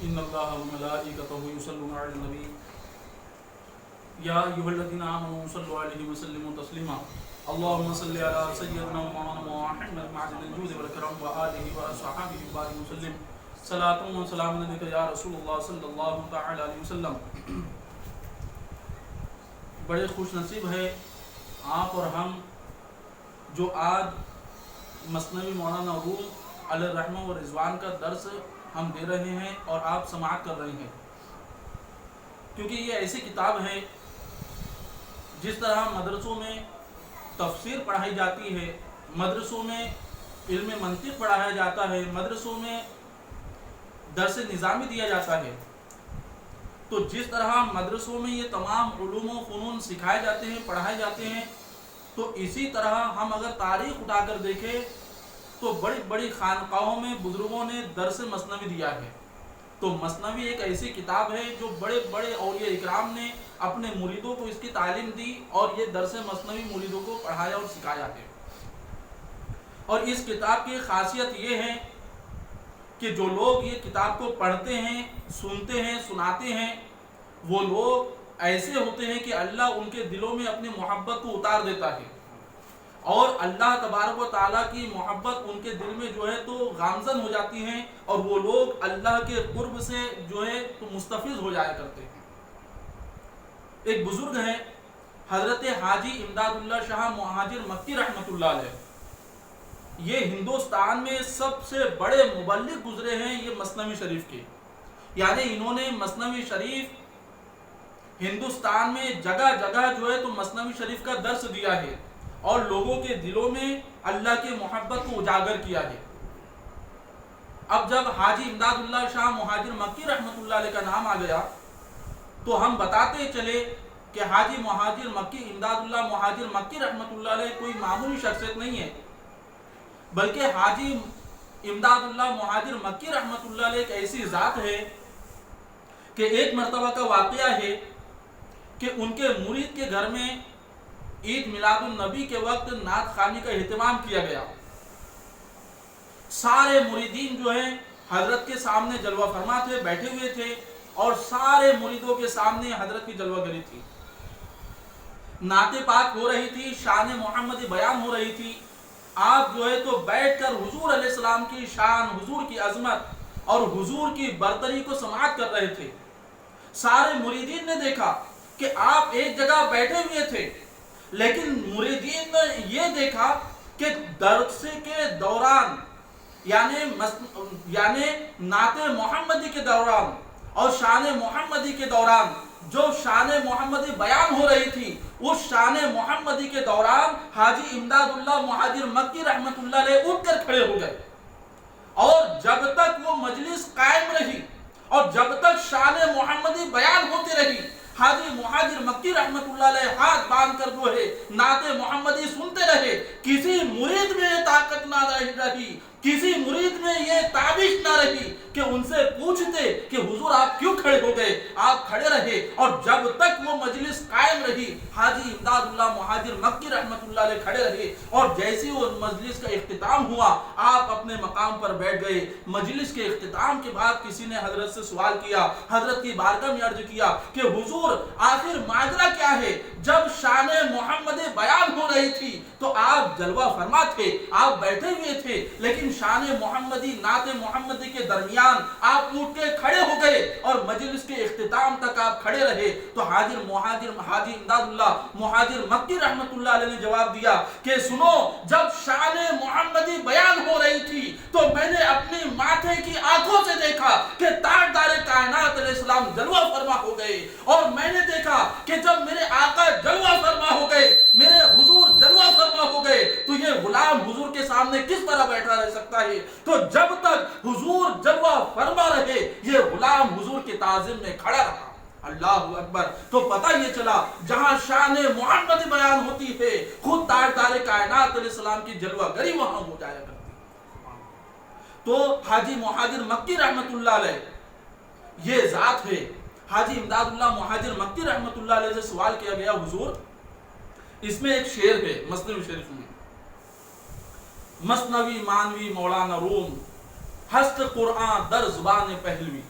ان اللہ وملائکتہ یصلون علی النبی یا ایھا الذین آمنوا صلوا علیہ وسلموا تسلیما اللهم صل علی سیدنا مولانا محمد معدن الجود والکرم وآلہ وصحبہ وبارک وسلم صلاۃ و سلام علیک یا رسول اللہ صلی اللہ تعالی علیہ وسلم۔ بڑے خوش نصیب ہے آپ اور ہم جو آج مثنوی مولانا روم علیہ الرحمہ و رضوان کا درس ہم دے رہے ہیں اور آپ سماعت کر رہے ہیں، کیونکہ یہ ایسی کتاب ہے جس طرح مدرسوں میں تفسیر پڑھائی جاتی ہے، مدرسوں میں علم منطق پڑھایا جاتا ہے، مدرسوں میں درس نظامی دیا جاتا ہے، تو جس طرح مدرسوں میں یہ تمام علوم و فنون سکھائے جاتے ہیں، پڑھائے جاتے ہیں، تو اسی طرح ہم اگر تاریخ اٹھا کر دیکھیں تو بڑی بڑی خانقاہوں میں بزرگوں نے درس مثنوی دیا ہے۔ تو مثنوی ایک ایسی کتاب ہے جو بڑے بڑے اولیاء اکرام نے اپنے مریدوں کو اس کی تعلیم دی اور یہ درس مثنوی مریدوں کو پڑھایا اور سکھایا ہے۔ اور اس کتاب کی خاصیت یہ ہے کہ جو لوگ یہ کتاب کو پڑھتے ہیں، سنتے ہیں، سناتے ہیں، وہ لوگ ایسے ہوتے ہیں کہ اللہ ان کے دلوں میں اپنی محبت کو اتار دیتا ہے، اور اللہ تبارک و تعالیٰ کی محبت ان کے دل میں جو ہے تو گامزن ہو جاتی ہیں، اور وہ لوگ اللہ کے قرب سے جو ہے تو مستفیض ہو جایا کرتے ہیں۔ ایک بزرگ ہیں حضرت حاجی امداد اللہ شاہ مہاجر مکی رحمۃ اللہ علیہ، یہ ہندوستان میں سب سے بڑے مبلغ گزرے ہیں یہ مثنوی شریف کے، یعنی انہوں نے مثنوی شریف ہندوستان میں جگہ جگہ جو ہے تو مثنوی شریف کا درس دیا ہے اور لوگوں کے دلوں میں اللہ کی محبت کو اجاگر کیا ہے۔ اب جب حاجی امداد اللہ شاہ مہاجر مکی رحمۃ اللہ علیہ کا نام آ گیا تو ہم بتاتے چلے کہ حاجی مہاجر مکی امداد اللہ مہاجر مکی رحمۃ اللہ علیہ کوئی معمولی شخصیت نہیں ہے، بلکہ حاجی امداد اللہ مہاجر مکی رحمۃ اللہ علیہ ایک ایسی ذات ہے کہ ایک مرتبہ کا واقعہ ہے کہ ان کے مرید کے گھر میں عید میلاد النبی کے وقت نعت خوانی کا اہتمام کیا گیا۔ سارے مریدین جو ہیں حضرت کے سامنے جلوہ فرما تھے، بیٹھے ہوئے تھے، اور سارے مریدوں کے سامنے حضرت کی جلوہ گری تھی، نعت پاک ہو رہی تھی، شان محمدی بیان ہو رہی تھی۔ آپ جو ہے تو بیٹھ کر حضور علیہ السلام کی شان، حضور کی عظمت اور حضور کی برتری کو سماعت کر رہے تھے۔ سارے مریدین نے دیکھا کہ آپ ایک جگہ بیٹھے ہوئے تھے، لیکن مریدین نے یہ دیکھا کہ درس کے دوران یعنی نعت محمدی کے دوران اور شان محمدی کے دوران جو شان محمدی بیان ہو رہی تھی، اس شان محمدی کے دوران حاجی امداد اللہ مہاجر مکی رحمت اللہ علیہ اٹھ کر کھڑے ہو گئے، اور جب تک وہ مجلس قائم رہی اور جب تک شان محمدی بیان ہوتی رہی، حاجی مہاجر مکی رحمت اللہ علیہ ہاتھ باندھ کر جو ہے نعت محمدی سنتے رہے۔ کسی مرید میں یہ طاقت نہ رہی، کسی مرید میں یہ تابش نہ رہی کہ ان سے پوچھتے کہ حضور آپ کیوں کھڑے ہو گئے، آپ کھڑے رہے، اور جب تک وہ مجلس قائم رہی حاجی امداد اللہ مہاجر مکی رحمت اللہ علیہ کھڑے رہے، اور جیسے وہ مجلس کا اختتام ہوا آپ اپنے مقام پر بیٹھ گئے۔ مجلس کے اختتام کے بعد کسی نے حضرت سے سوال کیا، حضرت کی بارگاہ میں عرض کیا کہ حضور آخر ماجرا کیا ہے؟ جب شان محمد بیان ہو رہی تھی تو آپ جلوہ فرما تھے، آپ بیٹھے ہوئے تھے، لیکن شان محمدی نعت محمدی کے درمیان آپ اٹھ کے کھڑے ہو گئے اور مجلس کے اختتام تک آپ کھڑے رہے۔ تو حاجی امداد اللہ مہاجر مکی رحمت اللہ علیہ نے جواب دیا کہ سنو، جب شان محمدی بیان ہو رہی تھی تو میں نے اپنی ماتھے کی آنکھوں سے دیکھا کہ تاجدار کائنات علیہ السلام جلوہ فرما ہو گئے، اور میں نے دیکھا کہ جب میرے آقا جلوہ فرما ہو گئے، میرے حضور جلوہ فرما ہو گئے، تو یہ غلام حضور کے سامنے کس طرح بیٹھا رہ سکتا ہے؟ تو جب تک حضور جلوہ فرما رہے یہ غلام حضور کے تعظیم میں کھڑا رہا۔ اللہ اکبر! تو پتہ یہ چلا جہاں شان محمد بیان ہوتی ہے خود تاجدار کائنات علیہ السلام کی جلوہ گری وہاں ہو جایا کرتی۔ تو حاجی مہاجر مکی رحمت اللہ علیہ یہ ذات ہے۔ حاجی امداد اللہ مہاجر مکی رحمت اللہ علیہ سے سوال کیا گیا، حضور اس میں ایک شعر ہے مثنوی شریف میں، مثنوی مانوی مولانا روم ہست قرآن در زبان پہلوی،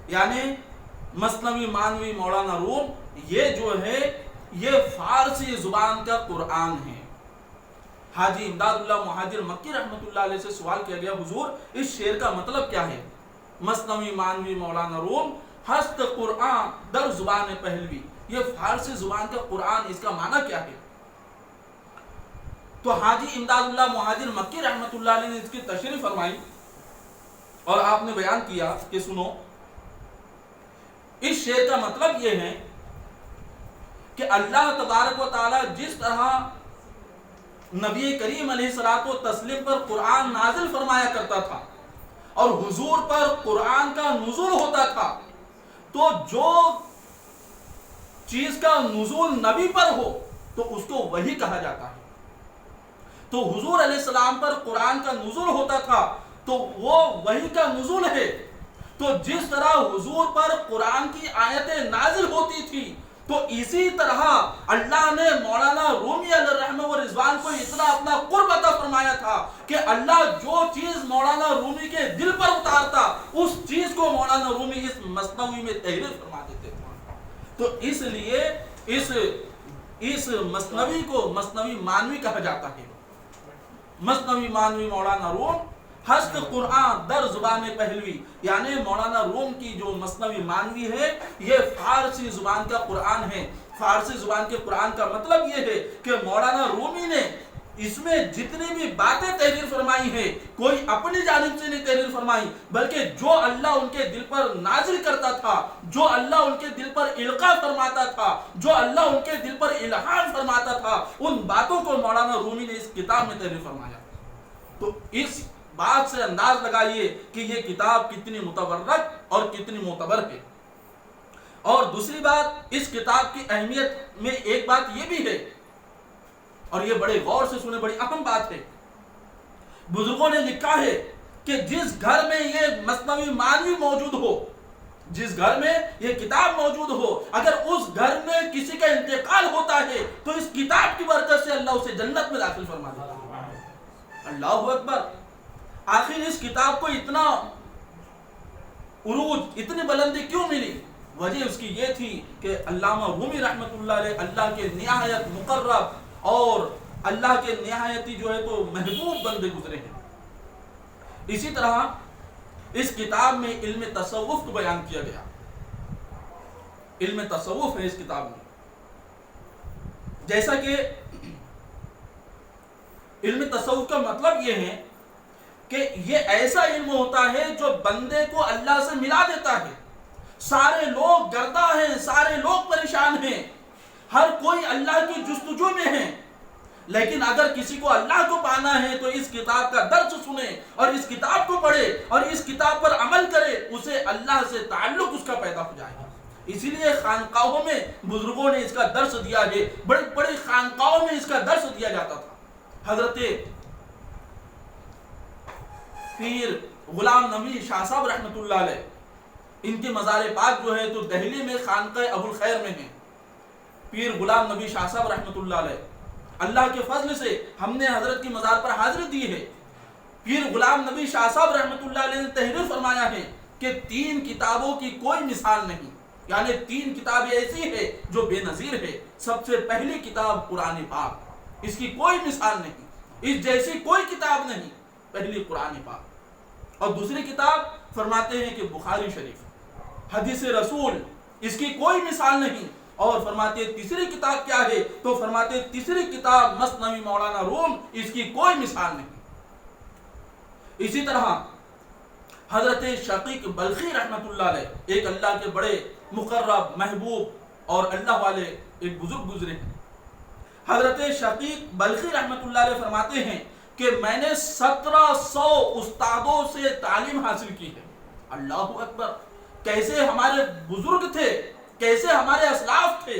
یعنی مثنوی مانوی مولانا روم یہ جو ہے یہ فارسی زبان کا قرآن ہے۔ حاجی امداد اللہ مہاجر مکی رحمۃ اللہ علیہ سے سوال کیا گیا، حضور اس شعر کا مطلب کیا ہے؟ مثنوی مانوی مولانا روم ہست قرآن در زبان پہلوی، یہ فارسی زبان کا قرآن، اس کا معنی کیا ہے؟ تو حاجی امداد اللہ مہاجر مکی رحمۃ اللہ علیہ نے اس کی تشریح فرمائی اور آپ نے بیان کیا کہ سنو، اس شعر کا مطلب یہ ہے کہ اللہ تبارک و تعالی جس طرح نبی کریم علیہ الصلوۃ والتسلیم پر قرآن نازل فرمایا کرتا تھا اور حضور پر قرآن کا نزول ہوتا تھا، تو جو چیز کا نزول نبی پر ہو تو اس کو وحی کہا جاتا ہے۔ تو حضور علیہ السلام پر قرآن کا نزول ہوتا تھا تو وہ وحی کا نزول ہے۔ تو جس طرح حضور پر قرآن کی آیتیں نازل ہوتی تھی تو اسی طرح اللہ نے مولانا رومی علیہ الرحمہ و رضوان کو اتنا اپنا قرب عطا فرمایا تھا کہ اللہ جو چیز مولانا رومی کے دل پر اتارتا اس چیز کو مولانا رومی اس مثنوی میں تحریر فرما دیتے تھے۔ تو اس لیے اس مثنوی کو مثنوی مانوی کہا جاتا ہے۔ مثنوی مانوی مولانا روم ہست قرآن در زبان پہلوی، یعنی مولانا روم کی جو مثنوی مانوی ہے یہ فارسی زبان کا قرآن ہے۔ فارسی زبان کے قرآن کا مطلب یہ ہے کہ مولانا رومی نے اس میں جتنی بھی باتیں تحریر فرمائی ہیں کوئی اپنی جانب سے نہیں تحریر فرمائی، بلکہ جو اللہ ان کے دل پر نازل کرتا تھا، جو اللہ ان کے دل پر القاء فرماتا تھا، جو اللہ ان کے دل پر الہام فرماتا تھا، ان باتوں کو مولانا رومی نے اس کتاب میں تحریر فرمایا۔ تو اس بات سے انداز لگائیے کہ یہ کتاب کتنی متبرک اور کتنی معتبر ہے۔ اور دوسری بات، اس کتاب کی اہمیت میں ایک بات یہ بھی ہے، اور یہ بڑے غور سے سنیں، بڑی اہم بات ہے۔ بزرگوں نے لکھا ہے کہ جس گھر میں یہ مثنوی مانوی موجود ہو، جس گھر میں یہ کتاب موجود ہو، اگر اس گھر میں کسی کا انتقال ہوتا ہے تو اس کتاب کی برکت سے اللہ اسے جنت میں داخل فرما دیتا ہے۔ اللہ اکبر! آخر اس کتاب کو اتنا عروج، اتنی بلندی کیوں ملی؟ وجہ اس کی یہ تھی کہ علامہ رومی رحمۃ اللہ علیہ اللہ کے نہایت مقرب اور اللہ کے نہایتی جو ہے تو محبوب بندے گزرے ہیں۔ اسی طرح اس کتاب میں علم تصوف کو بیان کیا گیا۔ علم تصوف ہے اس کتاب میں، جیسا کہ علم تصوف کا مطلب یہ ہے کہ یہ ایسا علم ہوتا ہے جو بندے کو اللہ سے ملا دیتا ہے۔ سارے لوگ گردہ ہیں، سارے لوگ پریشان ہیں، ہر کوئی اللہ کی جستجو میں ہے، لیکن اگر کسی کو اللہ کو پانا ہے تو اس کتاب کا درس سنے اور اس کتاب کو پڑھے اور اس کتاب پر عمل کرے، اسے اللہ سے تعلق اس کا پیدا ہو جائے گا۔ اسی لیے خانقاہوں میں بزرگوں نے اس کا درس دیا ہے، بڑی بڑی خانقاہوں میں اس کا درس دیا جاتا تھا۔ حضرت پیر غلام نبی شاہ صاحب رحمۃ اللہ علیہ، ان کے مزار پاک جو ہے تو دہلی میں خانقاہ ابو الخیر میں ہیں۔ پیر غلام نبی شاہ صاحب رحمۃ اللہ علیہ، اللہ کے فضل سے ہم نے حضرت کی مزار پر حاضری دی ہے۔ پیر غلام نبی شاہ صاحب رحمۃ اللہ علیہ نے تحریر فرمایا ہے کہ 3 کتابوں کی کوئی مثال نہیں، یعنی 3 کتابیں ایسی ہے جو بے نظیر ہے۔ سب سے پہلی کتاب قرآن پاک، اس کی کوئی مثال نہیں، اس جیسی کوئی کتاب نہیں، پہلی قرآن پاک۔ اور دوسری کتاب فرماتے ہیں کہ بخاری شریف، حدیث رسول، اس کی کوئی مثال نہیں۔ اور فرماتے ہیں تیسری کتاب کیا ہے؟ تو فرماتے ہیں تیسری کتاب مثنوی مولانا روم، اس کی کوئی مثال نہیں۔ اسی طرح حضرت شقیق بلخی رحمۃ اللہ علیہ، ایک اللہ کے بڑے مقرب محبوب اور اللہ والے ایک بزرگ گزرے ہیں۔ حضرت شقیق بلخی رحمۃ اللہ علیہ فرماتے ہیں کہ میں نے 1700 استادوں سے تعلیم حاصل کی ہے۔ اللہ اکبر! کیسے ہمارے بزرگ تھے، کیسے ہمارے اسلاف تھے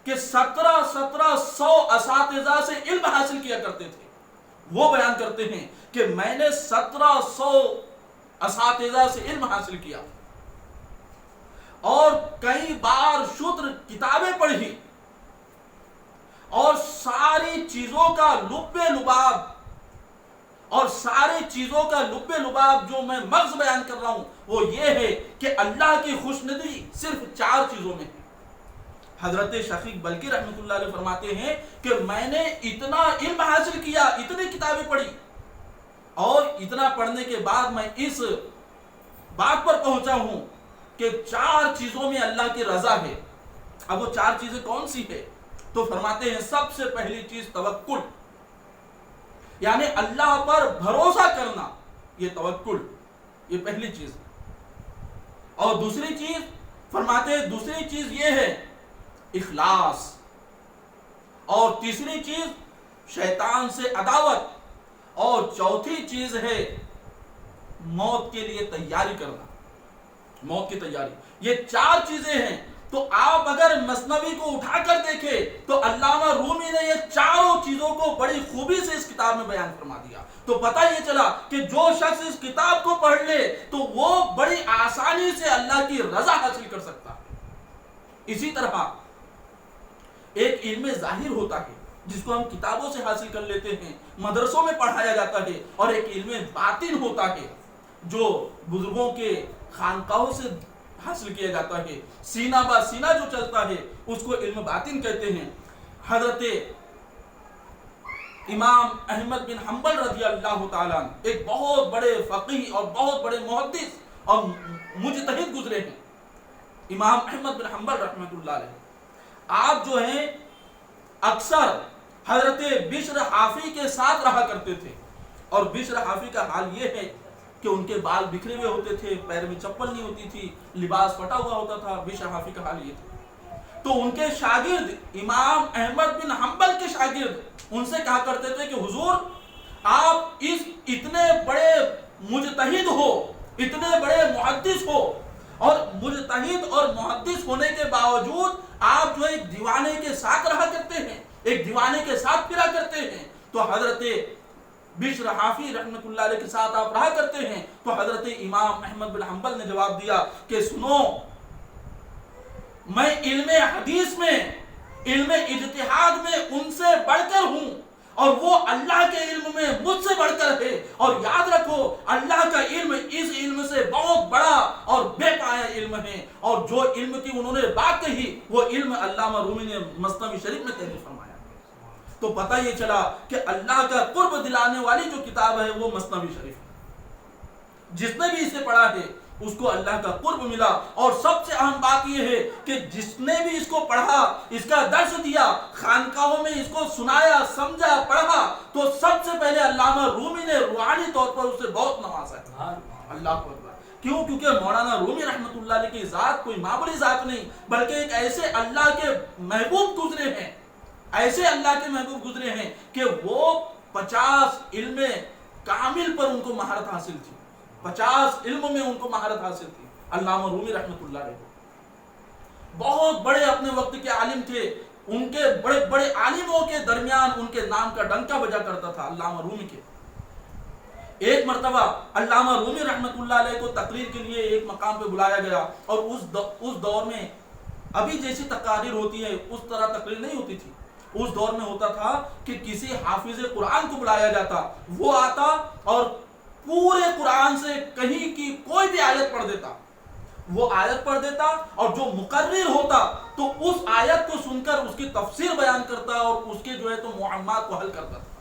کہ 1700 اساتذہ سے علم حاصل کیا کرتے تھے۔ وہ بیان کرتے ہیں کہ میں نے 1700 اساتذہ سے علم حاصل کیا اور کئی بار شدر کتابیں پڑھی اور ساری چیزوں کا لب لباب اور ساری چیزوں کا لب لباب جو میں مغز بیان کر رہا ہوں وہ یہ ہے کہ اللہ کی خوشندی صرف 4 چیزوں میں ہے۔ حضرت شفیق بلخی رحمۃ اللہ علیہ فرماتے ہیں کہ میں نے اتنا علم حاصل کیا، اتنی کتابیں پڑھی، اور اتنا پڑھنے کے بعد میں اس بات پر پہنچا ہوں کہ 4 چیزوں میں اللہ کی رضا ہے۔ اب وہ 4 چیزیں کون سی ہے؟ تو فرماتے ہیں سب سے پہلی چیز توکل، یعنی اللہ پر بھروسہ کرنا، یہ توکل، یہ پہلی چیز ہے۔ اور دوسری چیز فرماتے ہیں دوسری چیز یہ ہے اخلاص، اور تیسری چیز شیطان سے عداوت، اور چوتھی چیز ہے موت کے لیے تیاری کرنا، موت کی تیاری۔ یہ 4 چیزیں ہیں۔ تو آپ اگر مثنوی کو اٹھا کر دیکھیں تو علامہ رومی نے یہ 4 چیزوں کو بڑی خوبی سے اس کتاب میں بیان فرما دیا۔ تو پتہ یہ چلا کہ جو شخص اس کتاب کو پڑھ لے تو وہ بڑی آسانی سے اللہ کی رضا حاصل کر سکتا ہے۔ اسی طرح ایک علم ظاہر ہوتا ہے جس کو ہم کتابوں سے حاصل کر لیتے ہیں، مدرسوں میں پڑھایا جاتا ہے، اور ایک علم باطن ہوتا ہے جو بزرگوں کے خانقاہوں سے حاصل کیا جاتا ہے، سینہ با سینہ جو چلتا ہے اس کو علم باطن کہتے ہیں۔ حضرت امام احمد بن حنبل رضی اللہ تعالیٰ ایک بہت بڑے فقیہ اور بہت بڑے محدث اور مجتہد گزرے ہیں، امام احمد بن حنبل رحمۃ اللہ علیہ۔ آپ جو ہیں اکثر حضرت بشر حافی کے ساتھ رہا کرتے تھے، اور بشر حافی کا حال یہ ہے کہ ان کے بال بکھرے ہوئے ہوتے تھے، پیر میں چپل نہیں ہوتی تھی، لباس پھٹا ہوا ہوتا تھا۔ بشر حافی کا حال یہ تھا۔ تو ان کے شاگرد امام احمد بن حنبل کے شاگرد ان سے کہا کرتے تھے کہ حضور آپ اتنے بڑے مجتہد ہو، اتنے بڑے محدث ہو، اور مجتہد اور محدث ہونے کے باوجود آپ جو ایک دیوانے کے ساتھ رہا کرتے ہیں، ایک دیوانے کے ساتھ پھرا کرتے ہیں۔ تو حضرت بشر حافی رحمۃ اللہ علیہ کے ساتھ آپ رہا کرتے ہیں۔ تو حضرت امام احمد بن حنبل نے جواب دیا کہ سنو، میں علم حدیث میں، علم اجتہاد میں ان سے بڑھ کر ہوں، اور وہ اللہ کے علم میں مجھ سے بڑھ کر ہے۔ اور یاد رکھو اللہ کا علم اس علم سے بہت بڑا اور بے پایا علم ہے، اور جو علم کی انہوں نے بات کہی وہ علم علامہ رومی نے مثنوی شریف میں تحریر فرمایا۔ تو پتہ یہ چلا کہ اللہ کا قرب دلانے والی جو کتاب ہے وہ مثنوی شریف ہے۔ جس نے بھی اسے پڑھا ہے اس کو اللہ کا قرب ملا۔ اور سب سے اہم بات یہ ہے کہ جس نے بھی اس کو پڑھا، اس کا درس دیا، خانقاہوں میں اس کو سنایا، سمجھا، پڑھا، تو سب سے پہلے علامہ رومی نے روحانی طور پر اسے بہت نوازا ہے۔ اللہ کو اکبر۔ کیوں؟ کیونکہ مولانا رومی رحمۃ اللہ علیہ کی ذات کوئی معمولی ذات نہیں، بلکہ ایک ایسے اللہ کے محبوب گزرے ہیں، ایسے اللہ کے محبوب گزرے ہیں کہ وہ 50 علم کامل پر ان کو مہارت حاصل تھی، 50 علم میں ان کو مہارت حاصل تھی۔ علامہ رومی رحمۃ اللہ علیہ بہت بڑے اپنے وقت کے عالم تھے، ان کے بڑے بڑے عالموں کے درمیان ان کے نام کا ڈنکا بجا کرتا تھا علامہ رومی کے۔ ایک مرتبہ علامہ رومی رحمۃ اللہ علیہ کو تقریر کے لیے ایک مقام پہ بلایا گیا، اور اس دور میں ابھی جیسی تقاریر ہوتی ہے اس طرح تقریر نہیں ہوتی تھی۔ اس دور میں ہوتا تھا کہ کسی حافظ قرآن کو بلایا جاتا، وہ آتا اور پورے قرآن سے کہیں کی کوئی بھی آیت پڑھ دیتا، وہ آیت پڑھ دیتا، اور جو مقرر ہوتا تو اس آیت کو سن کر اس کی تفسیر بیان کرتا اور اس کے جو ہے تو معمات کو حل کرتا تھا۔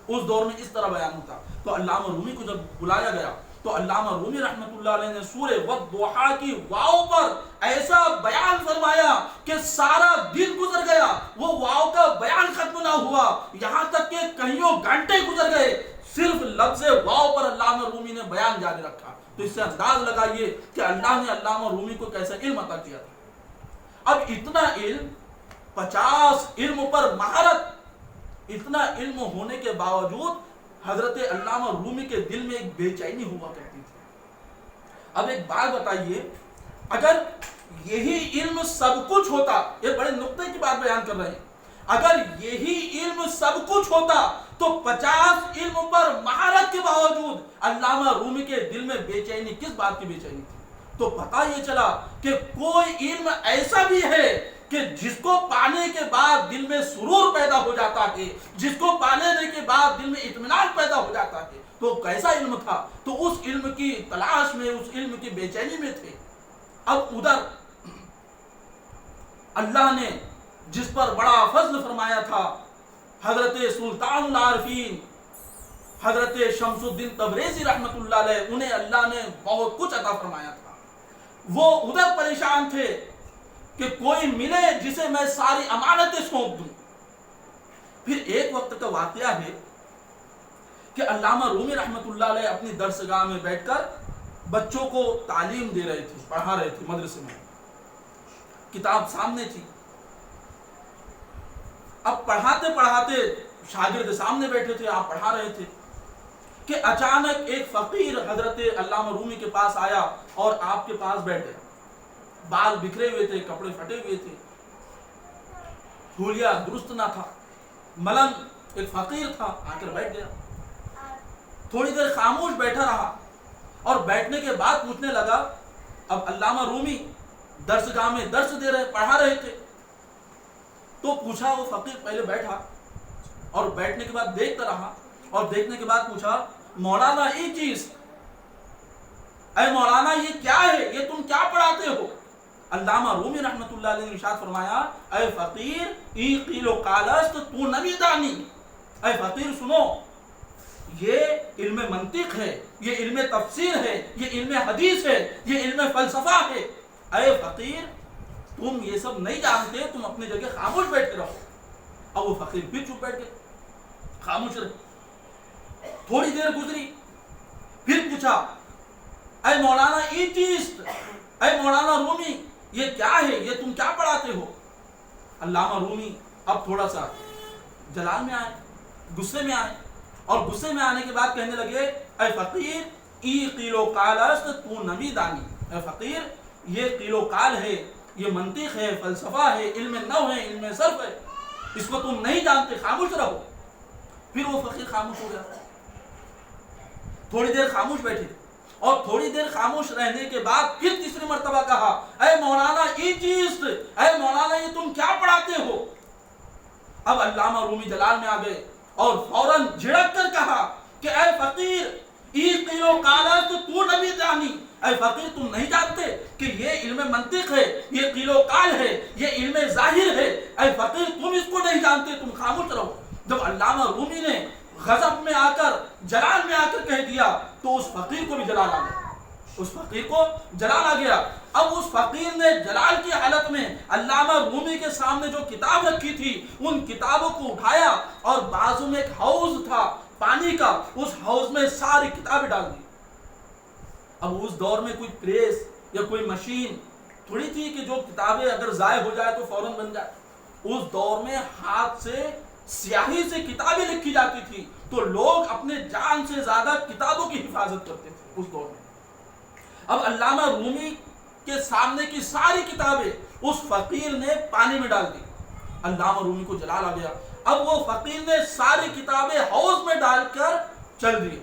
اس دور میں اس طرح بیان ہوتا۔ تو علامہ رومی کو جب بلایا گیا تو علامہ رومی رحمۃ اللہ علیہ نے سورہ والضحیٰ کی واو پر ایسا بیان فرمایا کہ سارا دن گزر گیا، وہ واو کا بیان ختم نہ ہوا، یہاں تک کہ کئیوں گھنٹے گزر گئے، صرف لفظ واو پر علامہ رومی نے بیان جاری رکھا۔ تو اس سے انداز لگائیے کہ اللہ نے علامہ رومی کو کیسا علم عطا کیا تھا۔ اب اتنا علم، 50 علم پر مہارت، اتنا علم ہونے کے باوجود حضرت علامہ رومی کے دل میں ایک بے چینی ہوا کرتی تھی۔ اب ایک بات بتائیے، اگر یہی علم سب کچھ ہوتا، یہ بڑے نقطے کی بات بیان کر رہے ہیں، اگر یہی علم سب کچھ ہوتا تو 50 علم پر مہارت کے باوجود علامہ رومی کے دل میں بے چینی کس بات کی بے چینی تھی؟ تو پتہ یہ چلا کہ کوئی علم ایسا بھی ہے کہ جس کو پانے کے بعد دل میں سرور پیدا ہو جاتا ہے، جس کو پانے کے بعد دل میں اطمینان پیدا ہو جاتا ہے، تو کیسا علم تھا؟ تو اس علم کی تلاش میں، اس علم کی بے چینی میں تھے۔ اب ادھر اللہ نے جس پر بڑا فضل فرمایا تھا، حضرت سلطان العارفین حضرت شمس الدین تبریزی رحمت اللہ علیہ، انہیں اللہ نے بہت کچھ عطا فرمایا تھا۔ وہ ادھر پریشان تھے کہ کوئی ملے جسے میں ساری امانتیں سونپ دوں۔ پھر ایک وقت کا واقعہ ہے کہ علامہ رومی رحمت اللہ علیہ اپنی درسگاہ میں بیٹھ کر بچوں کو تعلیم دے رہے تھے، پڑھا رہے تھے مدرسے میں، کتاب سامنے تھی۔ اب پڑھاتے پڑھاتے شاگرد سامنے بیٹھے تھے، آپ پڑھا رہے تھے کہ اچانک ایک فقیر حضرت علامہ رومی کے پاس آیا اور آپ کے پاس بیٹھ گیا۔ بال بکھرے ہوئے تھے، کپڑے پھٹے ہوئے تھے، حلیہ درست نہ تھا، ملنگ ایک فقیر تھا، آ کر بیٹھ گیا۔ تھوڑی دیر خاموش بیٹھا رہا اور بیٹھنے کے بعد پوچھنے لگا۔ اب علامہ رومی درسگاہ میں درس دے رہے، پڑھا رہے تھے، تو پوچھا، وہ فقیر پہلے بیٹھا اور بیٹھنے کے بعد دیکھتا رہا اور دیکھنے کے بعد پوچھا، مولانا یہ چیز، اے مولانا یہ کیا ہے، یہ تم کیا پڑھاتے ہو؟ علامہ رومی رحمت اللہ علیہ نے ارشاد فرمایا، اے فقیر ای قیل و قال است تو نمی دانی، اے فقیر سنو، یہ علم منطق ہے، یہ علم تفسیر ہے، یہ علم حدیث ہے، یہ علم فلسفہ ہے، اے فقیر تم یہ سب نہیں جانتے، تم اپنی جگہ خاموش بیٹھ کے رہو۔ اب وہ فقیر پھر چپ بیٹھ گئے، خاموش رہے۔ تھوڑی دیر گزری، پھر پوچھا، اے مولانا یہ چیز، اے مولانا رومی یہ کیا ہے، یہ تم کیا پڑھاتے ہو؟ علامہ رومی اب تھوڑا سا جلال میں آئے، غصے میں آئے، اور غصے میں آنے کے بعد کہنے لگے، اے فقیر ای قیل و قال است تو نمی دانی، اے فقیر یہ قیل و قال ہے، یہ منطق ہے، فلسفہ ہے، علم نحو ہے، علم صرف ہے، اس کو تم نہیں جانتے، خاموش رہو۔ پھر وہ فقیر خاموش ہو گیا، تھوڑی دیر خاموش بیٹھے، اور تھوڑی دیر خاموش رہنے کے بعد پھر تیسری مرتبہ کہا، اے مولانا یہ چیز، اے مولانا یہ تم کیا پڑھاتے ہو؟ اب علامہ رومی جلال میں آ گئے اور فوراً جھڑک کر کہا کہ اے فقیر ای قیل و قال است تو نمی دانی، اے فقیر تم نہیں جانتے کہ یہ علم منطق ہے، یہ قیل و قال ہے، یہ علم ظاہر ہے، اے فقیر تم اس کو نہیں جانتے، تم خاموش رہو۔ جب علامہ رومی نے غضب میں آ کر، جلال میں آ کر کہہ دیا تو اس فقیر کو بھی جلال آ گیا، اس فقیر کو جلال آ گیا۔ اب اس فقیر نے جلال کی حالت میں علامہ رومی کے سامنے جو کتاب رکھی تھی ان کتابوں کو اٹھایا اور بازو میں ایک حوض تھا پانی کا، اس حوض میں ساری کتابیں ڈال دی۔ اب اس دور میں کوئی پریس یا کوئی مشین تھوڑی تھی کہ جو کتابیں اگر ضائع ہو جائے تو فوراً بن جائے۔ اس دور میں ہاتھ سے سیاہی سے کتابیں لکھی جاتی تھی، تو لوگ اپنے جان سے زیادہ کتابوں کی حفاظت کرتے تھے اس دور میں۔ اب علامہ رومی کے سامنے کی ساری کتابیں اس فقیر نے پانی میں ڈال دی، علامہ رومی کو جلال آ گیا۔ اب وہ فقیر نے ساری کتابیں حوض میں ڈال کر چل دیے۔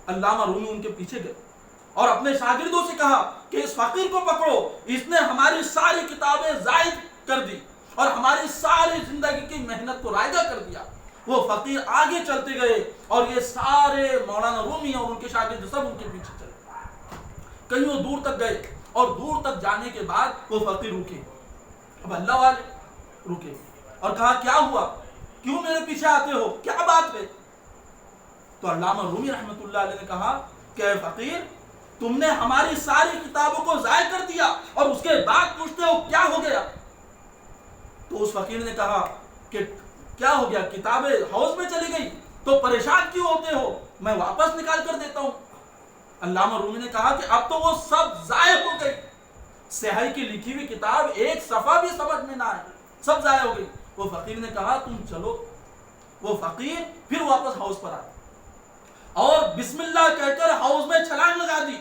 علامہ رومی ان کے پیچھے گئے اور اپنے شاگردوں سے کہا کہ اس فقیر کو پکڑو، اس نے ہماری ساری کتابیں ضائع کر دی اور ہماری ساری زندگی کی محنت کو رائگاں کر دیا۔ وہ فقیر آگے چلتے گئے اور یہ سارے مولانا رومی اور ان کے شاگرد سب ان کے پیچھے چلے، کہیں وہ دور تک گئے اور دور تک جانے کے بعد وہ فقیر رکے۔ اب اللہ والے رکے اور کہا، کیا ہوا، کیوں میرے پیچھے آتے ہو، کیا بات ہے؟ تو علامہ رومی رحمت اللہ علیہ نے کہا کہ اے فقیر تم نے ہماری ساری کتابوں کو ضائع کر دیا اور اس کے بعد پوچھتے ہو کیا ہو گیا؟ تو اس فقیر نے کہا کہ کیا ہو گیا، کتابیں حوض میں چلی گئی تو پریشان کیوں ہوتے ہو، میں واپس نکال کر دیتا ہوں۔ علامہ رومی نے کہا کہ اب تو وہ سب ضائع ہو گئی، سیاہی کی لکھی ہوئی کتاب ایک صفحہ بھی سمجھ میں نہ آئے، سب ضائع ہو گئی۔ وہ فقیر نے کہا تم چلو۔ وہ فقیر پھر واپس حوض پر آئے اور بسم اللہ کہہ کر حوض میں چھلانگ لگا دی،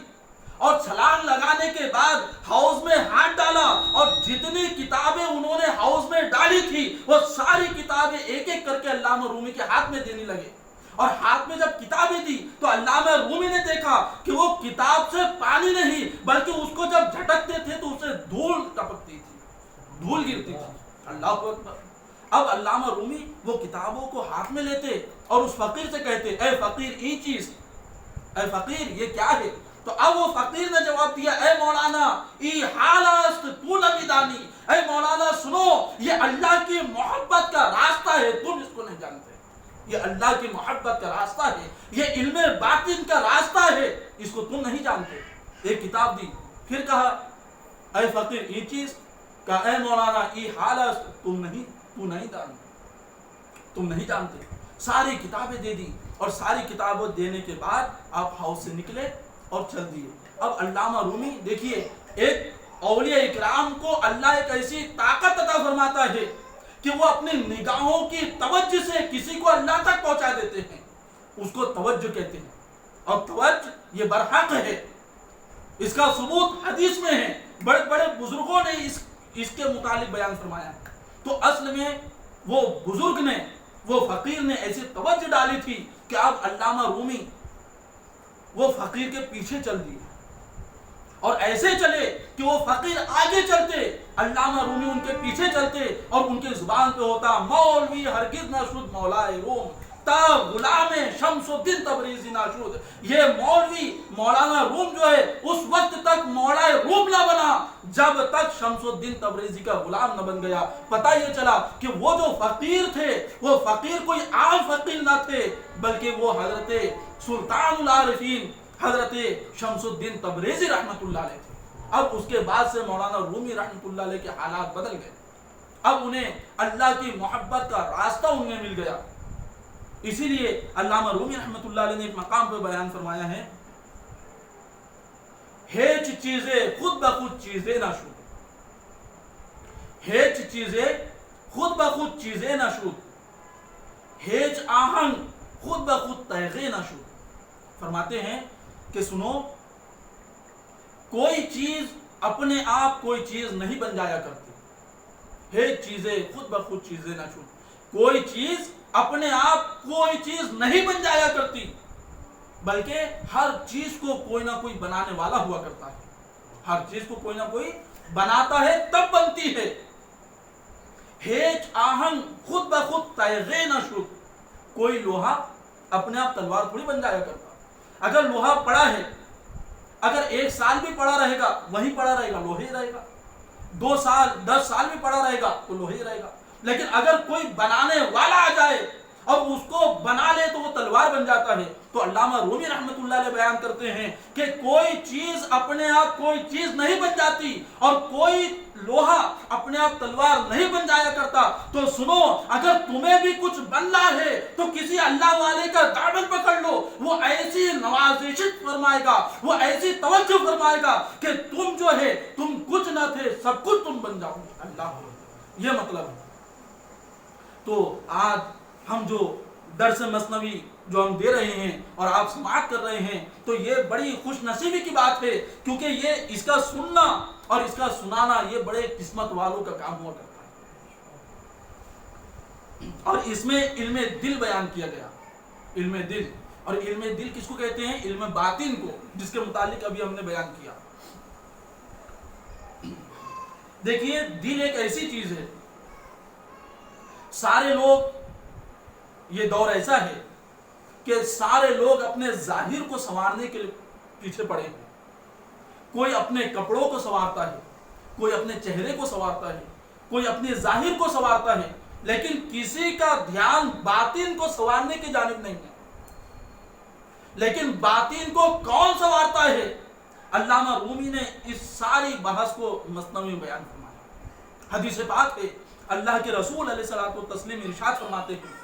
اور چھلانگ لگانے کے بعد حوض میں ہاتھ ڈالا اور جتنی کتابیں انہوں نے حوض میں ڈالی تھی وہ ساری کتابیں ایک ایک کر کے علامہ رومی کے ہاتھ میں دینے لگے۔ اور ہاتھ میں جب کتابیں دی تو علامہ رومی نے دیکھا کہ وہ کتاب سے پانی نہیں بلکہ اس کو جب جھٹکتے تھے تو اسے دھول ٹپکتی تھی، دھول گرتی تھی. اللہ اکبر. اب علامہ رومی وہ کتابوں کو ہاتھ میں لیتے اور اس فقیر سے کہتے اے فقیر یہ چیز، اے فقیر یہ کیا ہے؟ تو اب وہ فقیر نے جواب دیا اے مولانا ای حال است تو نمی دانی، اے مولانا سنو یہ اللہ کی محبت کا راستہ ہے، تم اس کو نہیں جانتے. یہ اللہ کی محبت کا راستہ ہے، یہ علم باطن کا راستہ ہے، اس کو تم نہیں جانتے. ایک کتاب دی. پھر کہا اے فقیر یہ چیز، کہا اے مولانا ای حال است تو نہیں جانتے. ساری کتابیں دے دی اور ساری کتابیں دینے کے بعد آپ ہاؤس سے نکلے اور چل دیے. اب علامہ رومی دیکھیے، ایک اولیاء اکرام کو اللہ ایک ایسی طاقت عطا فرماتا ہے کہ وہ اپنی نگاہوں کی توجہ سے کسی کو اللہ تک پہنچا دیتے ہیں. اس کو توجہ کہتے ہیں، اور توجہ یہ برحق ہے. اس کا ثبوت حدیث میں ہے، بڑے بڑے بزرگوں نے اس کے متعلق بیان فرمایا. تو اصل میں وہ بزرگ نے، وہ فقیر نے ایسی توجہ ڈالی تھی کہ اب علامہ رومی وہ فقیر کے پیچھے چل دیے اور ایسے چلے کہ وہ فقیر آگے چلتے، علامہ رومی ان کے پیچھے چلتے اور ان کے زبان پہ ہوتا مولوی ہرگز نہ شد مولائے روم تا غلام شمس الدین تبریزی نہ شد. یہ مولوی مولانا روم جو ہے اس وقت تک مولائے روم نہ بنا جب تک شمس الدین تبریزی کا غلام نہ بن گیا. پتہ یہ چلا کہ وہ جو فقیر تھے وہ فقیر کوئی عام فقیر نہ تھے، بلکہ وہ حضرت سلطان العارفین حضرت شمس الدین تبریزی رحمت اللہ علیہ تھے. اب اس کے بعد سے مولانا رومی رحمت اللہ علیہ کے حالات بدل گئے. اب انہیں اللہ کی محبت کا راستہ ان میں مل گیا. اسی لیے علامہ رومی رحمت اللہ علیہ نے ایک مقام پہ بیان فرمایا ہے ہیچ چیزیں خود بخود چیزیں نہ شود، ہیچ چیزیں خود بخود چیزیں نہ شود، ہیچ آہنگ خود بخود تیغے نہ شود. فرماتے ہیں کہ سنو، کوئی چیز اپنے آپ کوئی چیز نہیں بن جایا کرتی. ہیچ چیزیں خود بخود چیزیں نہ شود، کوئی چیز اپنے آپ کوئی چیز نہیں بن جایا کرتی، بلکہ ہر چیز کو کوئی نہ کوئی بنانے والا ہوا کرتا ہے. ہر چیز کو کوئی نہ کوئی بناتا ہے تب بنتی ہے. ہیچ آہنگ خود بخود تیغے نہ شد، کوئی لوہا اپنے آپ تلوار تھوڑی بن جایا کرتا. اگر لوہا پڑا ہے، اگر 1 سال بھی پڑا رہے گا وہیں پڑا رہے گا، لوہے ہی رہے گا. 2 سال 10 سال بھی پڑا رہے گا تو لوہے ہی رہے گا. لیکن اگر کوئی بنانے والا آ جائے اور اس کو بنا لے تو وہ تلوار بن جاتا ہے. تو علامہ رومی رحمت اللہ علیہ بیان کرتے ہیں کہ کوئی چیز اپنے آپ کوئی چیز نہیں بن جاتی اور کوئی لوہا اپنے آپ تلوار نہیں بن جایا کرتا. تو سنو، اگر تمہیں بھی کچھ بننا ہے تو کسی اللہ والے کا دامن پکڑ لو، وہ ایسی نوازش فرمائے گا، وہ ایسی توجہ فرمائے گا کہ تم جو ہے تم کچھ نہ تھے سب کچھ تم بن جاؤ. اللہ، یہ مطلب ہے. تو آج ہم جو درس مثنوی جو ہم دے رہے ہیں اور آپ سماعت کر رہے ہیں تو یہ بڑی خوش نصیبی کی بات ہے، کیونکہ یہ اس کا سننا اور اس کا سنانا یہ بڑے قسمت والوں کا کام ہوا کرتا ہے. اور اس میں علم دل بیان کیا گیا. علم دل، اور علم دل کس کو کہتے ہیں؟ علم باطن کو، جس کے متعلق ابھی ہم نے بیان کیا. دیکھیے، دل ایک ایسی چیز ہے، سارے لوگ، یہ دور ایسا ہے کہ سارے لوگ اپنے ظاہر کو سنوارنے کے پیچھے پڑے ہیں. کوئی اپنے کپڑوں کو سنوارتا ہے، کوئی اپنے چہرے کو سنوارتا ہے، کوئی اپنے ظاہر کو سنوارتا ہے، لیکن کسی کا دھیان باطن کو سنوارنے کی جانب نہیں ہے. لیکن باطن کو کون سنوارتا ہے؟ علامہ رومی نے اس ساری بحث کو مثنوی میں بیان فرمایا. حدیث پاک ہے، اللہ کے رسول علیہ الصلوۃ والتسلیم ارشاد فرماتے ہیں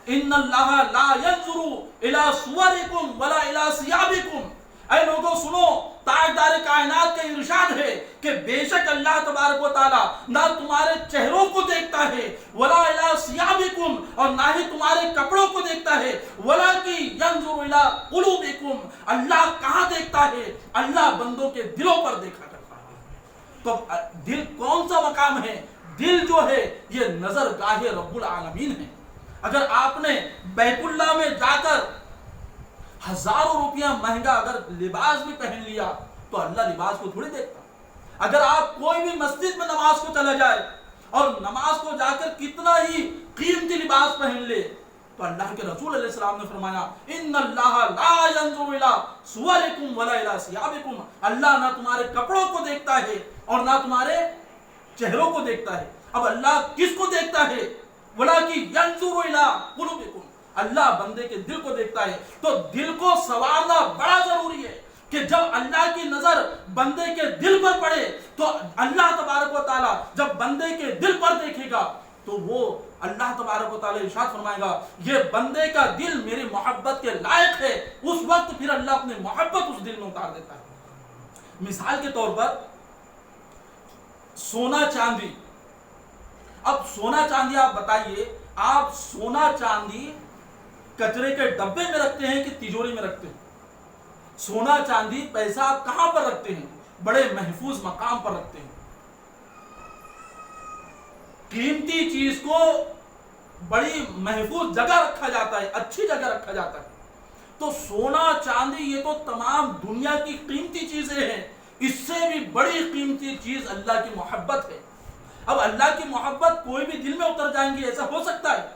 ان اللہ لا ينظر الى صورکم ولا الى ثيابکم. اے لوگوں سنو، تاجدار کائنات کا ارشاد ہے کہ بے شک اللہ تبارک و تعالی نہ تمہارے چہروں کو دیکھتا ہے، ولا الى ثيابکم، اور نہ ہی تمہارے کپڑوں کو دیکھتا ہے، ولکن ينظر الى قلوبکم. اللہ کہاں دیکھتا ہے؟ اللہ بندوں کے دلوں پر دیکھا کرتا ہے. تو دل کون سا مقام ہے؟ دل جو ہے یہ نظر گاہ رب العالمین ہے. اگر آپ نے بیت اللہ میں جا کر ہزاروں روپیہ مہنگا اگر لباس بھی پہن لیا تو اللہ لباس کو تھوڑی دیکھتا. اگر آپ کوئی بھی مسجد میں نماز کو چلا جائے اور نماز کو جا کر کتنا ہی قیمتی لباس پہن لے تو اللہ کے رسول علیہ السلام نے فرمایا ان اللہ لا ينظر الى صورکم ولا الى ثيابکم، اللہ نہ تمہارے کپڑوں کو دیکھتا ہے اور نہ تمہارے چہروں کو دیکھتا ہے۔ اب اللہ کس کو دیکھتا ہے؟ ولکن ينظر الى قلوبکم، اللہ بندے کے دل کو دیکھتا ہے۔ تو دل کو سنوارنا بڑا ضروری ہے کہ جب اللہ کی نظر بندے کے دل پر پڑے تو اللہ تبارک و تعالی جب بندے کے دل پر دیکھے گا تو وہ اللہ تبارک و تعالی ارشاد فرمائے گا یہ بندے کا دل میری محبت کے لائق ہے، اس وقت پھر اللہ اپنی محبت اس دل میں اتار دیتا ہے۔ مثال کے طور پر سونا چاندی، اب سونا چاندی آپ بتائیے، آپ سونا چاندی کچرے کے ڈبے میں رکھتے ہیں کہ تجوری میں رکھتے ہیں؟ سونا چاندی پیسہ آپ کہاں پر رکھتے ہیں؟ بڑے محفوظ مقام پر رکھتے ہیں۔ قیمتی چیز کو بڑی محفوظ جگہ رکھا جاتا ہے، اچھی جگہ رکھا جاتا ہے۔ تو سونا چاندی یہ تو تمام دنیا کی قیمتی چیزیں ہیں، اس سے بھی بڑی قیمتی چیز اللہ کی محبت ہے۔ اب اللہ کی محبت کوئی بھی دل میں اتر جائیں گی ایسا ہو سکتا ہے؟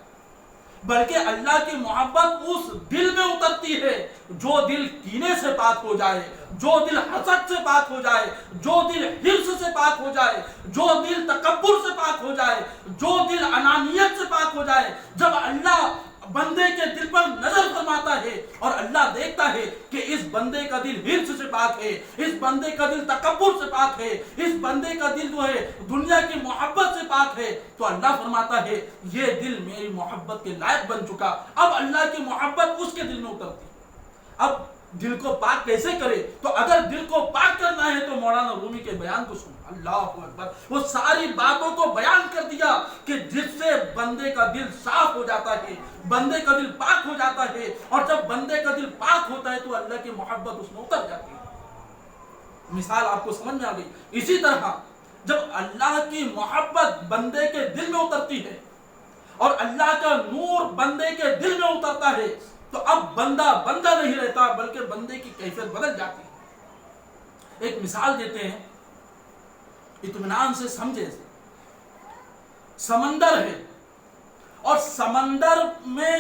بلکہ اللہ کی محبت اس دل میں اترتی ہے جو دل کینے سے پاک ہو جائے، جو دل حسد سے پاک ہو جائے، جو دل حرص سے پاک ہو جائے، جو دل تکبر سے پاک ہو جائے، جو دل انانیت سے پاک ہو جائے۔ جب اللہ بندے کے دل پر نظر فرماتا ہے اور اللہ دیکھتا ہے کہ اس بندے کا دل حرص سے پاک ہے، اس بندے کا دل تکبر سے پاک ہے، اس بندے کا دل جو ہے دنیا کی محبت سے پاک ہے، تو اللہ فرماتا ہے یہ دل میری محبت کے لائق بن چکا۔ اب اللہ کی محبت اس کے دل میں اترتی ہے۔ اب دل کو پاک کیسے کرے؟ تو اگر دل کو پاک کرنا ہے تو مولانا رومی کے بیان کو سنو، اللہ اکبر، وہ ساری باتوں کو بیان کر دیا کہ جس سے بندے کا دل صاف ہو جاتا ہے، بندے کا دل پاک ہو جاتا ہے، اور جب بندے کا دل پاک ہوتا ہے تو اللہ کی محبت اس میں اتر جاتی ہے۔ مثال آپ کو سمجھ میں آ گئی؟ اسی طرح جب اللہ کی محبت بندے کے دل میں اترتی ہے اور اللہ کا نور بندے کے دل میں اترتا ہے تو اب بندہ بندہ نہیں رہتا بلکہ بندے کی کیفیت بدل جاتی ہے۔ ایک مثال دیتے ہیں، اطمینان سے سمجھے۔ سمندر ہے اور سمندر میں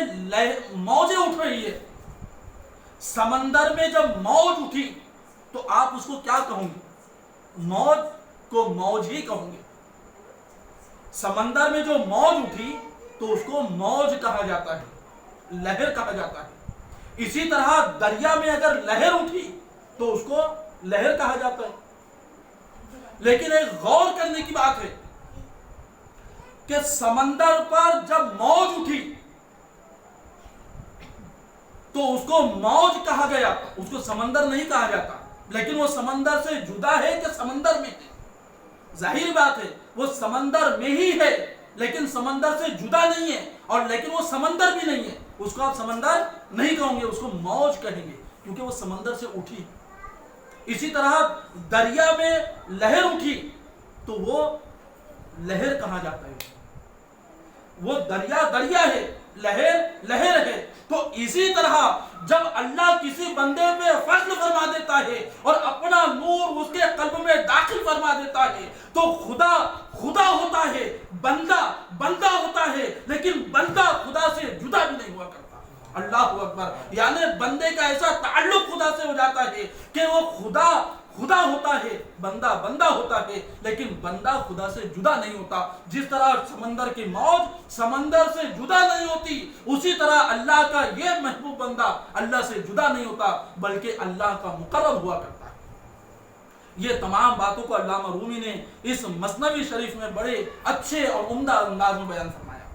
موجیں اٹھ رہی ہے۔ سمندر میں جب موج اٹھی تو آپ اس کو کیا کہوں گے؟ موج کو موج ہی کہوں گے۔ سمندر میں جو موج اٹھی تو اس کو موج کہا جاتا ہے، لہر کہا جاتا ہے۔ اسی طرح دریا میں اگر لہر اٹھی تو اس کو لہر کہا جاتا ہے۔ لیکن ایک غور کرنے کی بات ہے کہ سمندر پر جب موج اٹھی تو اس کو موج کہا گیا، اس کو سمندر نہیں کہا جاتا، لیکن وہ سمندر سے جدا ہے کہ سمندر میں ہے؟ ظاہر بات ہے وہ سمندر میں ہی ہے لیکن سمندر سے جدا نہیں ہے، اور لیکن وہ سمندر بھی نہیں ہے، اس کو آپ سمندر نہیں کہیں گے، اس کو موج کہیں گے کیونکہ وہ سمندر سے اٹھی۔ اسی طرح دریا میں لہر اٹھی تو وہ لہر کہا جاتا ہے، وہ دریا دریا ہے، لہر لہر ہے۔ تو اسی طرح جب اللہ کسی بندے پہ فضل فرما دیتا ہے اور اپنا نور اس کے قلب میں داخل فرما دیتا ہے تو خدا خدا ہوتا ہے، بندہ بندہ ہوتا ہے، لیکن بندہ خدا سے جدا بھی نہیں ہوا کرتا۔ اللہ اکبر، یعنی بندے کا ایسا تعلق خدا سے ہو جاتا ہے کہ وہ خدا خدا ہوتا ہے، بندہ بندہ ہوتا ہے، لیکن بندہ خدا سے جدا نہیں ہوتا۔ جس طرح سمندر کی موج سمندر سے جدا نہیں ہوتی، اسی طرح اللہ کا یہ محبوب بندہ اللہ سے جدا نہیں ہوتا بلکہ اللہ کا مقرب ہوا کرتا ہے۔ یہ تمام باتوں کو علامہ رومی نے اس مثنوی شریف میں بڑے اچھے اور عمدہ انداز میں بیان فرمایا۔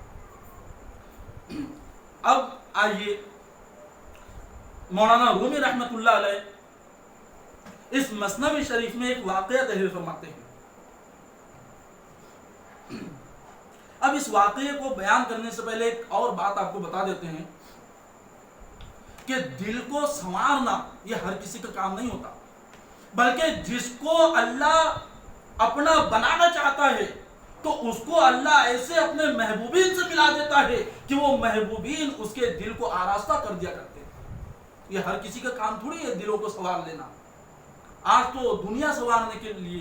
اب آئیے مولانا رومی رحمت اللہ علیہ اس مثنوی شریف میں ایک واقعہ تحریر فرماتے ہیں۔ اب اس واقعے کو بیان کرنے سے پہلے ایک اور بات آپ کو بتا دیتے ہیں کہ دل کو سنوارنا یہ ہر کسی کا کام نہیں ہوتا، بلکہ جس کو اللہ اپنا بنانا چاہتا ہے تو اس کو اللہ ایسے اپنے محبوبین سے ملا دیتا ہے کہ وہ محبوبین اس کے دل کو آراستہ کر دیا کرتے ہیں۔ یہ ہر کسی کا کام تھوڑی ہے دلوں کو سنوار لینا۔ آج تو دنیا سنوارنے کے لیے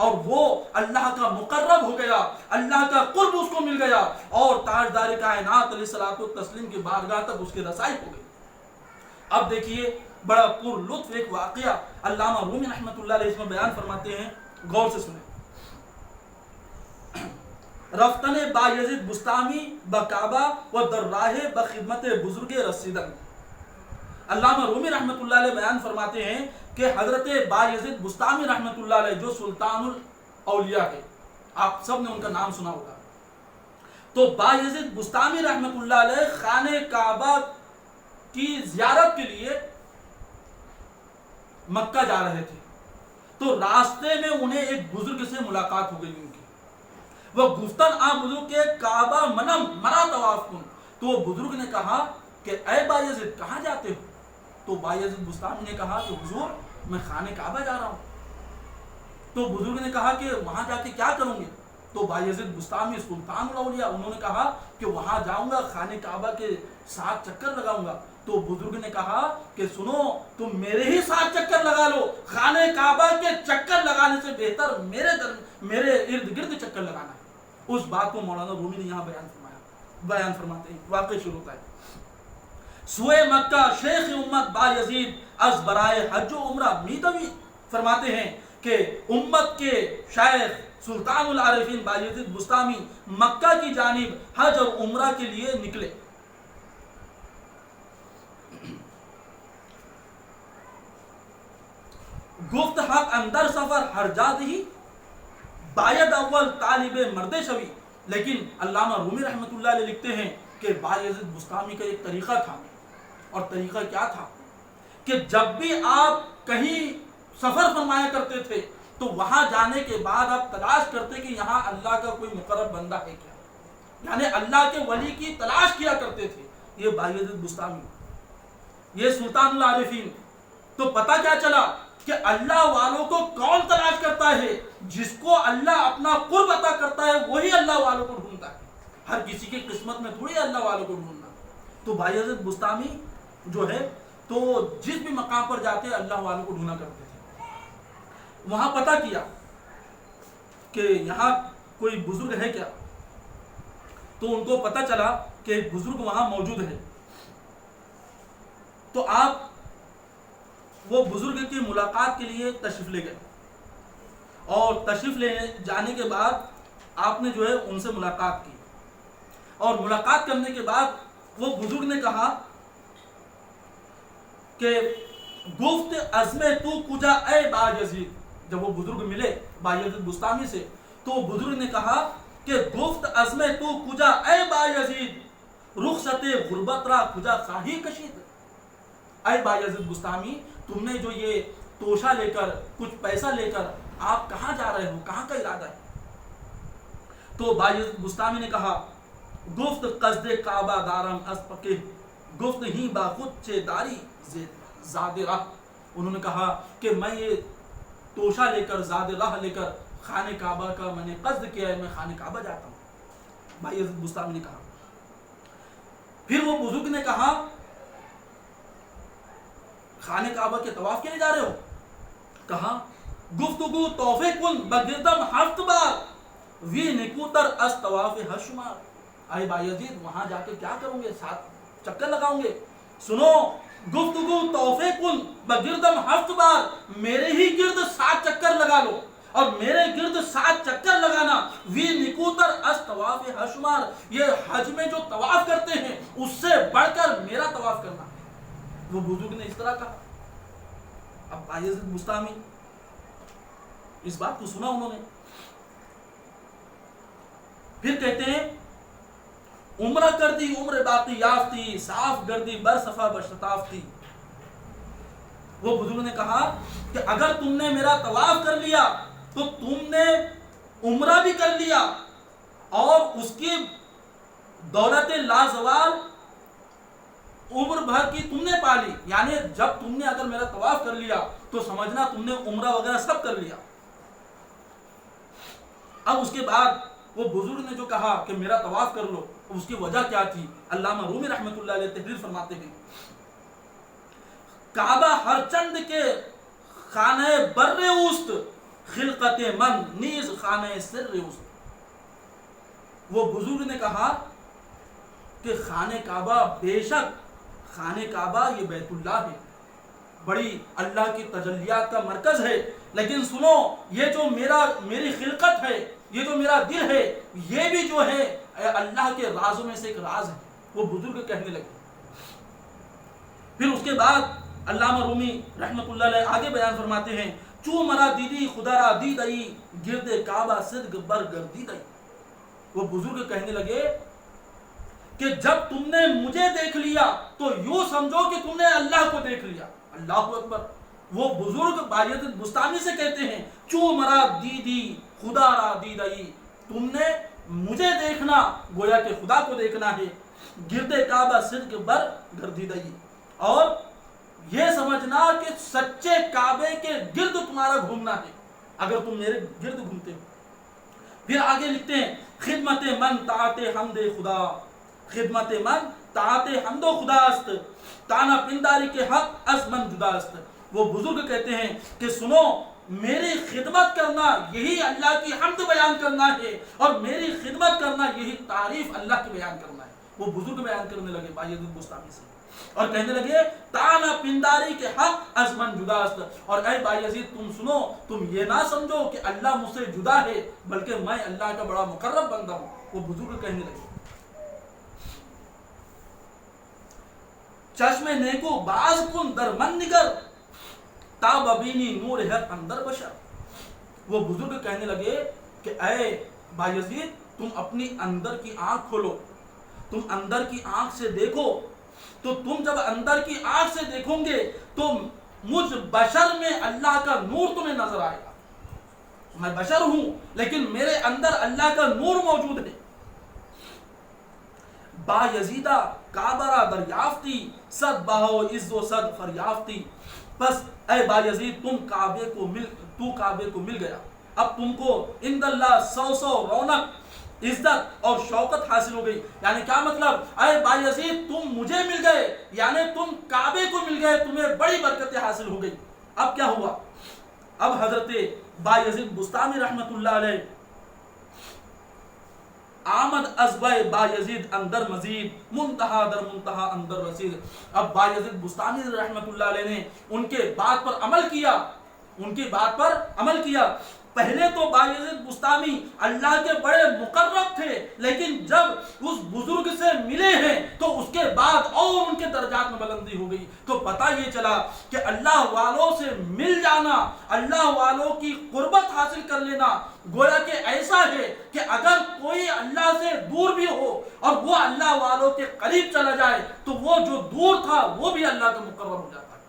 اور وہ اللہ کا مقرب ہو گیا، اللہ کا قرب اس کو مل گیا، اور تاجدار کائنات علیہ الصلوۃ والتسلیم کی بارگاہ تک اس کی رسائی ہو گئی۔ اب دیکھیے بڑا پر لطف ایک واقعہ علامہ رومی رحمۃ اللہ علیہ اس میں بیان فرماتے ہیں، غور سے سنیں۔ رفتن با یزید بستامی بکعبہ و در راہ بخدمت بزرگ رسیدن۔ علامہ رومی رحمۃ اللہ علیہ بیان فرماتے ہیں کہ حضرت با یزید بستامی رحمۃ اللہ علیہ جو سلطان الاولیاء ہے، آپ سب نے ان کا نام سنا ہوگا، تو با یزید بستامی رحمۃ اللہ علیہ خانہ کعبہ کی زیارت کے لیے مکہ جا رہے تھے، تو راستے میں انہیں ایک بزرگ سے ملاقات ہو گئی ان کی۔ وہ گفتن آ بزرگ کے کعبہ منم مرا طواف کن، تو وہ بزرگ نے کہا کہ اے با یزید کہاں جاتے ہو؟ تو با یزید بستامی نے کہا کہ حضور میں خانہ کعبہ جا رہا ہوں۔ تو بزرگ نے کہا کہ وہاں جا کے کیا کروں گے؟ تو با یزید بستامی سلطان الاولیاء انہوں نے کہا کہ وہاں جاؤں گا خانہ کعبہ کے 7 چکر لگاؤں گا۔ تو بزرگ نے کہا کہ سنو تم میرے ہی 7 چکر لگا لو، خانہ کعبہ کے چکر لگانے سے بہتر میرے ارد گرد چکر لگانا ہے۔ اس بات کو مولانا رومی نے یہاں بیان فرماتے ہیں، واقعہ شروع ہوتا ہے۔ سوئے مکہ شیخ امت با یزید از برائے حج و عمرہ میدوی، فرماتے ہیں کہ امت کے شیخ سلطان العارفین با یزید بستامی مکہ کی جانب حج اور عمرہ کے لیے نکلے۔ گفت حق اندر سفر ہر جاد ہی باید اول طالب مرد شوی، لیکن علامہ رومی رحمۃ اللہ علیہ لکھتے ہیں کہ با یزید بستامی کا ایک طریقہ تھا، اور طریقہ کیا تھا کہ جب بھی آپ کہیں سفر فرمایا کرتے تھے تو وہاں جانے کے بعد آپ تلاش کرتے کہ یہاں اللہ کا کوئی مقرب بندہ ہے کیا، یعنی اللہ کے ولی کی تلاش کیا کرتے تھے۔ یہ با یزید بستامی، یہ سلطان العارفین، تو پتہ کیا چلا کہ اللہ والوں کو کون تلاش کرتا ہے؟ جس کو اللہ اپنا قرب عطا کرتا ہے وہی اللہ والوں کو ڈھونڈتا ہے، ہر کسی کی قسمت میں تھوڑی اللہ والوں کو ڈھونڈنا۔ تو با یزید بستامی جو ہے تو جس بھی مقام پر جاتے اللہ والوں کو ڈھونڈا کرتے تھے۔ وہاں پتہ کیا کہ یہاں کوئی بزرگ ہے کیا، تو ان کو پتہ چلا کہ ایک بزرگ وہاں موجود ہے۔ تو آپ وہ بزرگ کی ملاقات کے لیے تشریف لے گئے، اور تشریف لے جانے کے بعد آپ نے جو ہے ان سے ملاقات کی، اور ملاقات کرنے کے بعد وہ بزرگ نے کہا کہ گفت عزم تو کجا اے با یزید۔ جب وہ بزرگ ملے با یزید بستامی سے تو وہ بزرگ نے کہا کہ گفت عزم تو کجا اے با یزید، رخصت غربت را کجا خواہی کشید۔ اے با یزید بستامی، تم نے جو یہ توشہ لے کر کچھ پیسہ لے کر آپ کہاں جا رہے ہو، کہاں کا ارادہ ہے؟ تو با یزید بستامی نے کہا گفت قصد کعبہ دارم از پکے، گفت ہی با خود چے داری زاد راہ۔ انہوں نے کہا کہ میں یہ توشہ لے کر زاد راہ لے کر خانہ کعبہ کا میں نے قصد کیا ہے، میں خانہ کعبہ جاتا ہوں، با یزید بستامی نے کہا۔ پھر وہ بزرگ نے کہا خانہ کعبہ کے طواف کے لیے جا رہے ہو؟ کہا گفتگو توفے کن بگردم 7 بار وی نکوتر اس طواف ہشمار۔ آئے با یزید وہاں جا کے کیا کروں گے؟ 7 چکر لگاؤں گے؟ سنو، گفتگو توفے کن بگردم 7 بار، میرے ہی گرد 7 چکر لگا لو، اور میرے گرد 7 چکر لگانا وی نکوتر اس طواف ہشمار، یہ حج میں جو طواف کرتے ہیں اس سے بڑھ کر میرا طواف کرنا۔ وہ بزرگ نے اس طرح کہا۔ اب با یزید بستامی اس بات کو سنا انہوں نے، پھر کہتے ہیں عمرہ کر دی عمر باقی یافتی، صاف گردی بر صفا بشتافتی۔ وہ بزرگ نے کہا کہ اگر تم نے میرا طواف کر لیا تو تم نے عمرہ بھی کر لیا، اور اس کی دولت لازوال عمر بھر کی تم نے پا لی، یعنی جب تم نے اگر میرا طواف کر لیا تو سمجھنا تم نے عمرہ وغیرہ سب کر لیا۔ اب اس کے بعد وہ بزرگ نے جو کہا کہ میرا طواف کر لو، اس کی وجہ کیا تھی؟ علامہ رومی رحمۃ اللہ علیہ تحریر فرماتے ہیں کعبہ ہر چند کے خانہ بر اوست، خلقت من نیز خانہ سر اس. وہ بزرگ نے کہا کہ خانہ کعبہ، بے شک خانہ کعبہ یہ بیت اللہ ہے، بڑی اللہ کی تجلیات کا مرکز ہے، لیکن سنو یہ جو میری خلقت ہے، یہ جو میرا دل ہے، یہ بھی جو ہے اللہ کے رازوں میں سے ایک راز ہے. وہ بزرگ کہنے لگے. پھر اس کے بعد علامہ رومی رحمۃ اللہ علیہ آگے بیان فرماتے ہیں، چو مرا دیدی خدا را دیدئی گرد کعبہ صدق بر گردیدئی. وہ بزرگ کہنے لگے کہ جب تم نے مجھے دیکھ لیا تو یوں سمجھو کہ تم نے اللہ کو دیکھ لیا. اللہ اکبر. وہ بزرگ بایزید بستامی سے کہتے ہیں، چو مرا دیدی خدا را دیدئی، تم نے مجھے دیکھنا گویا کہ خدا کو دیکھنا ہے، گرد کعبہ صدق بر گردیدئی، اور یہ سمجھنا کہ سچے کعبے کے گرد تمہارا گھومنا ہے اگر تم میرے گرد گھومتے ہو. پھر آگے لکھتے ہیں، خدمت من طاعت حمد خدا، خدمت من طاعت حمد و خدا است، تانا پنداری کے حق از من جدا است. وہ بزرگ کہتے ہیں کہ سنو، میری خدمت کرنا یہی اللہ کی حمد بیان کرنا ہے، اور میری خدمت کرنا یہی تعریف اللہ کی بیان کرنا ہے. وہ بزرگ بیان کرنے لگے بایزید بستامی سے اور کہنے لگے، تانا پنداری کے حق از من جدا است، اور اے بایزید تم سنو، تم یہ نہ سمجھو کہ اللہ مجھ سے جدا ہے، بلکہ میں اللہ کا بڑا مقرب بندہ ہوں. وہ بزرگ کہنے لگے، چشم نیکو باز کن در من نگر، تا ببینی نور ہے اندر بشر. وہ بزرگ کہنے لگے کہ اے بایزید تم اپنی اندر کی آنکھ کھولو، تم اندر کی آنکھ سے دیکھو، تو تم جب اندر کی آنکھ سے دیکھو گے تو مجھ بشر میں اللہ کا نور تمہیں نظر آئے گا. میں بشر ہوں لیکن میرے اندر اللہ کا نور موجود ہے. با یزیدہ کعبہ دریافتی، صد بہو عز و صد فریافتی. بس اے با یزید تو کعبے کو مل گیا، اب تم کو عند اللہ سو رونق، عزت اور شوکت حاصل ہو گئی. یعنی کیا مطلب؟ اے با یزید تم مجھے مل گئے، یعنی تم کعبے کو مل گئے، تمہیں بڑی برکتیں حاصل ہو گئی. اب کیا ہوا؟ اب حضرت با یزید بستامی رحمت اللہ علیہ آمد ازبائے با یزید اندر مزید، منتہا در منتہا اندر رسید. اب با یزید بستامی رحمت اللہ علیہ نے ان کے بات پر عمل کیا، ان کی بات پر عمل کیا. پہلے تو با یزید بستامی اللہ کے بڑے مقرب تھے، لیکن جب اس بزرگ سے ملے ہیں تو اس کے بعد اور ان کے درجات میں بلندی ہو گئی. تو پتہ یہ چلا کہ اللہ والوں سے مل جانا، اللہ والوں کی قربت حاصل کر لینا گویا کہ ایسا ہے کہ اگر کوئی اللہ سے دور بھی ہو اور وہ اللہ والوں کے قریب چلا جائے تو وہ جو دور تھا وہ بھی اللہ کا مقرب ہو جاتا ہے.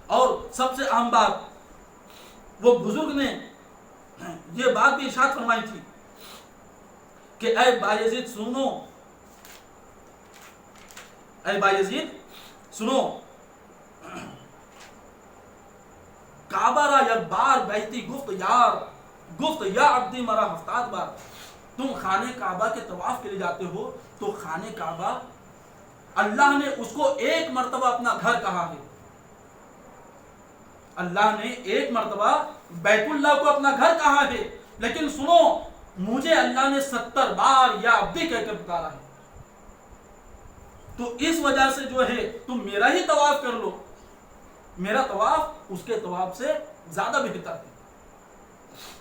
اور سب سے اہم بات، وہ بزرگ نے یہ بات بھی ارشاد فرمائی تھی کہ اے بایزید سنو، اے بایزید سنو، کعبہ را یک بار بیتی گفت یار، گفت یا عبدی مرا ہفتاد بار. تم خانہ کعبہ کے طواف کے لیے جاتے ہو تو خانہ کعبہ اللہ نے اس کو ایک مرتبہ اپنا گھر کہا ہے. اللہ نے ایک مرتبہ بیت اللہ کو اپنا گھر کہا ہے، لیکن سنو مجھے اللہ نے 70 بار یا عبدی کہہ کر پکارا ہے. تو اس وجہ سے جو ہے تم میرا ہی طواف کر لو، میرا طواف اس کے طواف سے زیادہ بہتر ہے.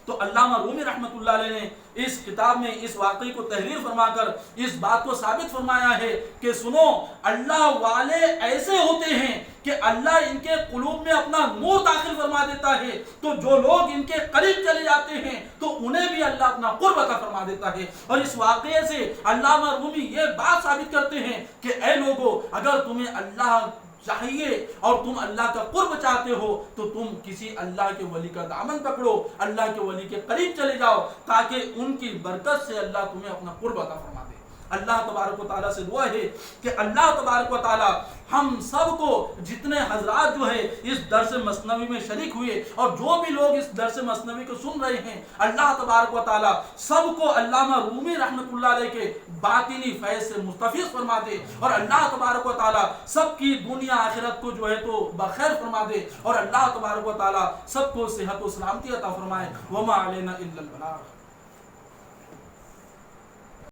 تو علامہ رومی رحمت اللہ علیہ نے اس کتاب میں اس واقعے کو تحریر فرما کر اس بات کو ثابت فرمایا ہے کہ سنو، اللہ والے ایسے ہوتے ہیں کہ اللہ ان کے قلوب میں اپنا نور داخل فرما دیتا ہے، تو جو لوگ ان کے قریب چلے جاتے ہیں تو انہیں بھی اللہ اپنا قرب عطا فرما دیتا ہے. اور اس واقعے سے علامہ رومی یہ بات ثابت کرتے ہیں کہ اے لوگو، اگر تمہیں اللہ چاہیے اور تم اللہ کا قرب چاہتے ہو تو تم کسی اللہ کے ولی کا دامن پکڑو، اللہ کے ولی کے قریب چلے جاؤ، تاکہ ان کی برکت سے اللہ تمہیں اپنا قرب عطا فرما دے. اللہ تبارک و تعالیٰ سے دعا ہے کہ اللہ تبارک و تعالیٰ ہم سب کو جتنے حضرات جو ہے اس درس مثنوی میں شریک ہوئے اور جو بھی لوگ اس درس مثنوی کو سن رہے ہیں، اللہ تبارک و تعالیٰ سب کو علامہ رومی رحمۃ اللہ علیہ کے باطنی فیض سے مستفیض فرما دے، اور اللہ تبارک و تعالیٰ سب کی دنیا آخرت کو جو ہے تو بخیر فرما دے، اور اللہ تبارک و تعالیٰ سب کو صحت و سلامتی عطا فرمائے۔ وما علینا الا البلاغ۔